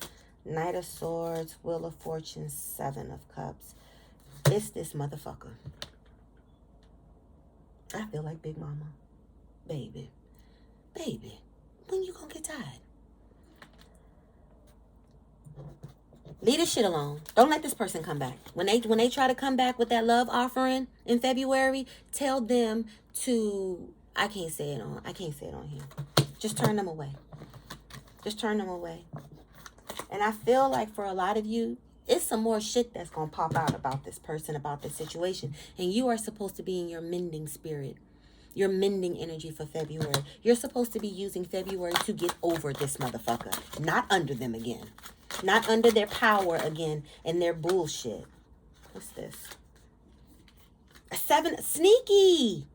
Knight of Swords, Wheel of Fortune, 7 of Cups. It's this motherfucker. I feel like Big Mama. Baby, when you gonna get tired? Leave this shit alone. Don't let this person come back. When they try to come back with that love offering in February, tell them to, I can't say it on here. Just turn them away. Just turn them away. And I feel like for a lot of you, it's some more shit that's gonna pop out about this person, about this situation. And you are supposed to be in your mending spirit, your mending energy for February. You're supposed to be using February to get over this motherfucker, not under them again, not under their power again and their bullshit. What's this? A 7, sneaky.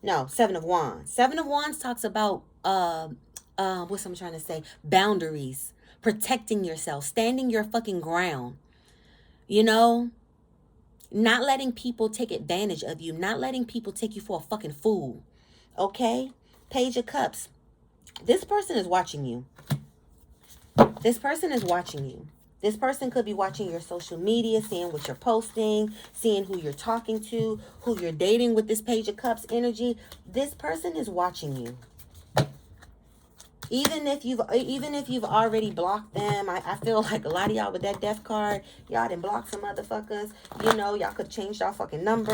No, 7 of Wands. 7 of Wands talks about what's I'm trying to say? Boundaries, protecting yourself, standing your fucking ground. You know, not letting people take advantage of you, not letting people take you for a fucking fool. Okay? Page of Cups. This person is watching you. This person is watching you. This person could be watching your social media, seeing what you're posting, seeing who you're talking to, who you're dating with this Page of Cups energy. This person is watching you. Even if you've already blocked them, I feel like a lot of y'all with that death card, y'all done blocked some motherfuckers. You know, y'all could change y'all fucking number.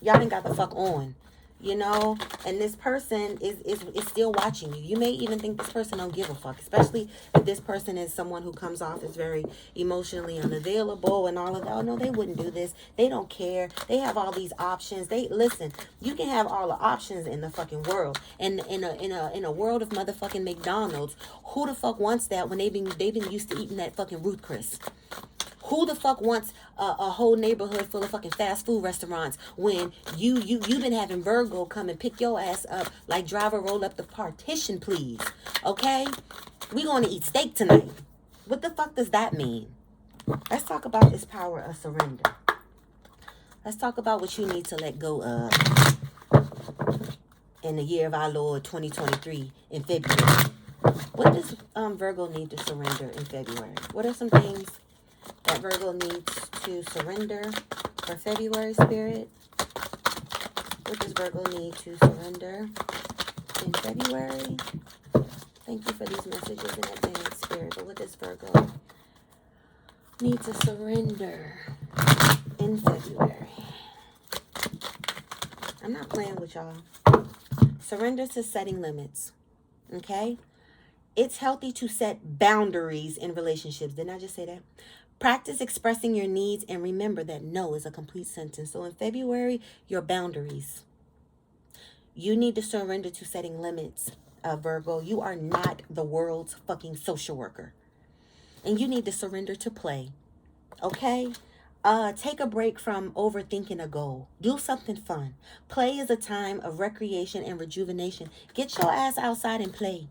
Y'all done got the fuck on. You know, and this person is still watching you. You may even think this person don't give a fuck, especially if this person is someone who comes off as very emotionally unavailable and all of that. Oh no, they wouldn't do this. They don't care. They have all these options. Listen. You can have all the options in the fucking world, and in a world of motherfucking McDonald's, who the fuck wants that when they've been used to eating that fucking Ruth Chris? Who the fuck wants a whole neighborhood full of fucking fast food restaurants when you've been having Virgo come and pick your ass up like driver roll up the partition, please? Okay? We gonna eat steak tonight. What the fuck does that mean? Let's talk about this power of surrender. Let's talk about what you need to let go of in the year of our Lord 2023 in February. What does Virgo need to surrender in February? What are some things that Virgo needs to surrender for February, Spirit? What does Virgo need to surrender in February? Thank you for these messages in advance, Spirit. But what does Virgo need to surrender in February? I'm not playing with y'all. Surrender to setting limits. Okay? It's healthy to set boundaries in relationships. Didn't I just say that? Practice expressing your needs and remember that no is a complete sentence. So in February, your boundaries. You need to surrender to setting limits, Virgo. You are not the world's fucking social worker. And you need to surrender to play. Okay? Take a break from overthinking a goal. Do something fun. Play is a time of recreation and rejuvenation. Get your ass outside and play.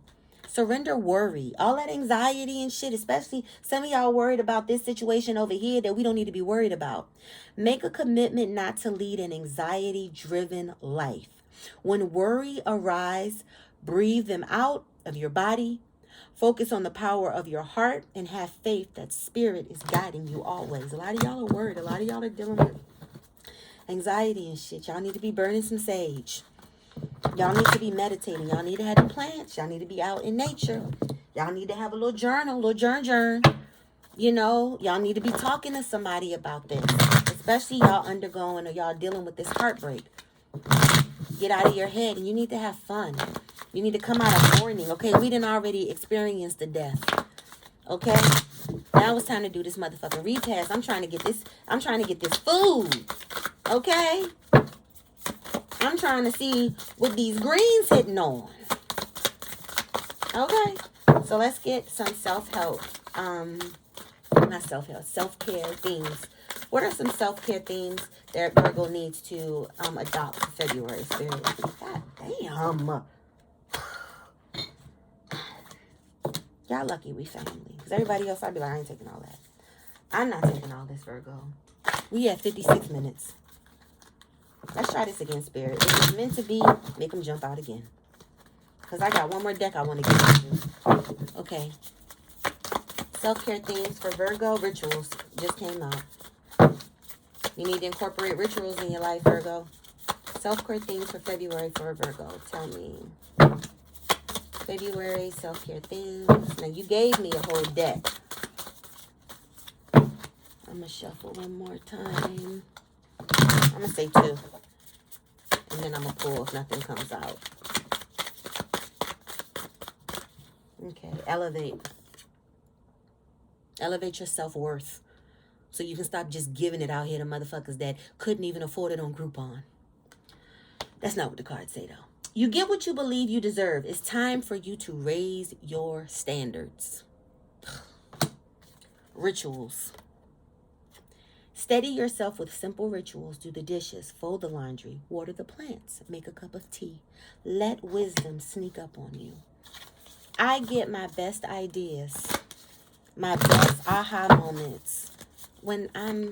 Surrender worry. All that anxiety and shit, especially some of y'all worried about this situation over here that we don't need to be worried about. Make a commitment not to lead an anxiety-driven life. When worry arises, breathe them out of your body. Focus on the power of your heart and have faith that spirit is guiding you always. A lot of y'all are worried. A lot of y'all are dealing with anxiety and shit. Y'all need to be burning some sage. Y'all need to be meditating. Y'all need to have the plants. Y'all need to be out in nature. Y'all need to have a little journal, a little journ. You know, y'all need to be talking to somebody about this. Especially y'all undergoing or y'all dealing with this heartbreak. Get out of your head and you need to have fun. You need to come out of mourning. Okay, we done already experienced the death. Okay? Now it's time to do this motherfucking repast. I'm trying to get this food. Okay? I'm trying to see what these greens hitting on. Okay? So let's get some self-help. Not self-help. Self-care themes. What are some self-care themes that Virgo needs to adopt for February, Spirit? God damn. Y'all lucky we family. Because everybody else, I'd be like, I ain't taking all that. I'm not taking all this, Virgo. We have 56 minutes. Let's try this again, Spirit. If it's meant to be, make them jump out again. Because I got one more deck I want to get into. Okay. Self-care themes for Virgo. Rituals just came out. You need to incorporate rituals in your life, Virgo. Self-care themes for February for Virgo. Tell me. February self-care themes. Now, you gave me a whole deck. I'm going to shuffle one more time. I'm going to say 2. And then I'm going to pull if nothing comes out. Okay. Elevate. Elevate your self-worth. So you can stop just giving it out here to motherfuckers that couldn't even afford it on Groupon. That's not what the cards say, though. You get what you believe you deserve. It's time for you to raise your standards. Rituals. Steady yourself with simple rituals. Do the dishes, fold the laundry, water the plants, make a cup of tea. Let wisdom sneak up on you. I get my best ideas, my best aha moments when I'm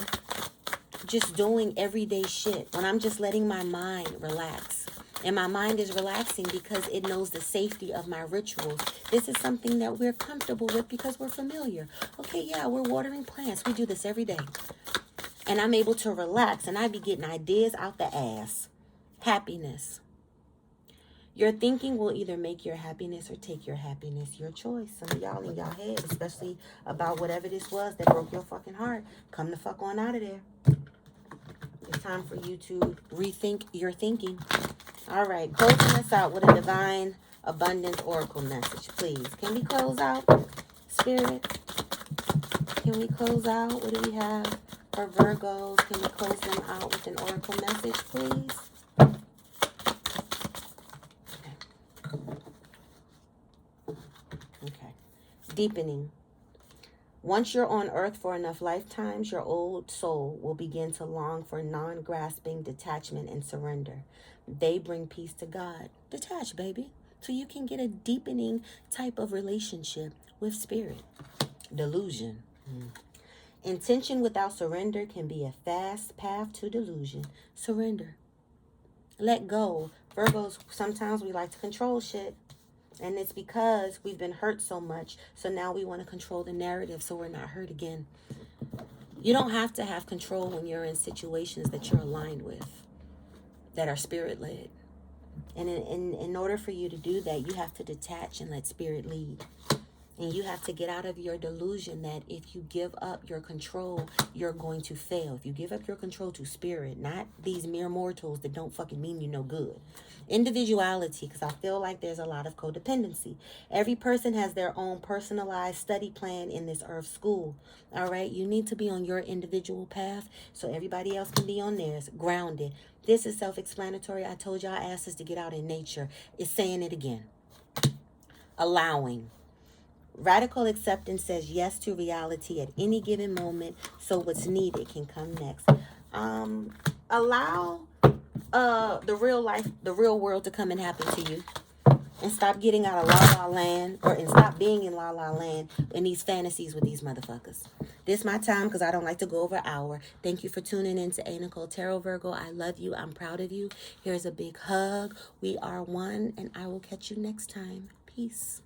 just doing everyday shit, when I'm just letting my mind relax. And my mind is relaxing because it knows the safety of my rituals. This is something that we're comfortable with because we're familiar. Okay, yeah, we're watering plants. We do this every day. And I'm able to relax and I be getting ideas out the ass. Happiness. Your thinking will either make your happiness or take your happiness. Your choice. Some of y'all in y'all head, especially about whatever this was that broke your fucking heart. Come the fuck on out of there. It's time for you to rethink your thinking. All right, closing us out with a divine abundance oracle message, please. Can we close out, Spirit? Can we close out? What do we have for Virgos? Can we close them out with an oracle message, please? Okay. Deepening. Once you're on earth for enough lifetimes, your old soul will begin to long for non-grasping detachment and surrender. They bring peace to God. Detach, baby, so you can get a deepening type of relationship with spirit. Delusion. Intention without surrender can be a fast path to delusion. Surrender. Let go. Virgos, sometimes we like to control shit. And it's because we've been hurt so much. So now we want to control the narrative so we're not hurt again. You don't have to have control when you're in situations that you're aligned with, that are spirit-led. And in order for you to do that, you have to detach and let spirit lead. And you have to get out of your delusion that if you give up your control, you're going to fail. If you give up your control to spirit, not these mere mortals that don't fucking mean you no good. Individuality, because I feel like there's a lot of codependency. Every person has their own personalized study plan in this earth school. All right? You need to be on your individual path so everybody else can be on theirs, grounded. This is self-explanatory. I told y'all asses to get out in nature. It's saying it again. Allowing. Radical acceptance says yes to reality at any given moment, so what's needed can come next. Allow the real world to come and happen to you. And stop getting out of la la land, and stop being in la la land in these fantasies with these motherfuckers. This my time because I don't like to go over an hour. Thank you for tuning in to a.Nichole Tarot Virgo. I love you. I'm proud of you. Here's a big hug. We are one, and I will catch you next time. Peace.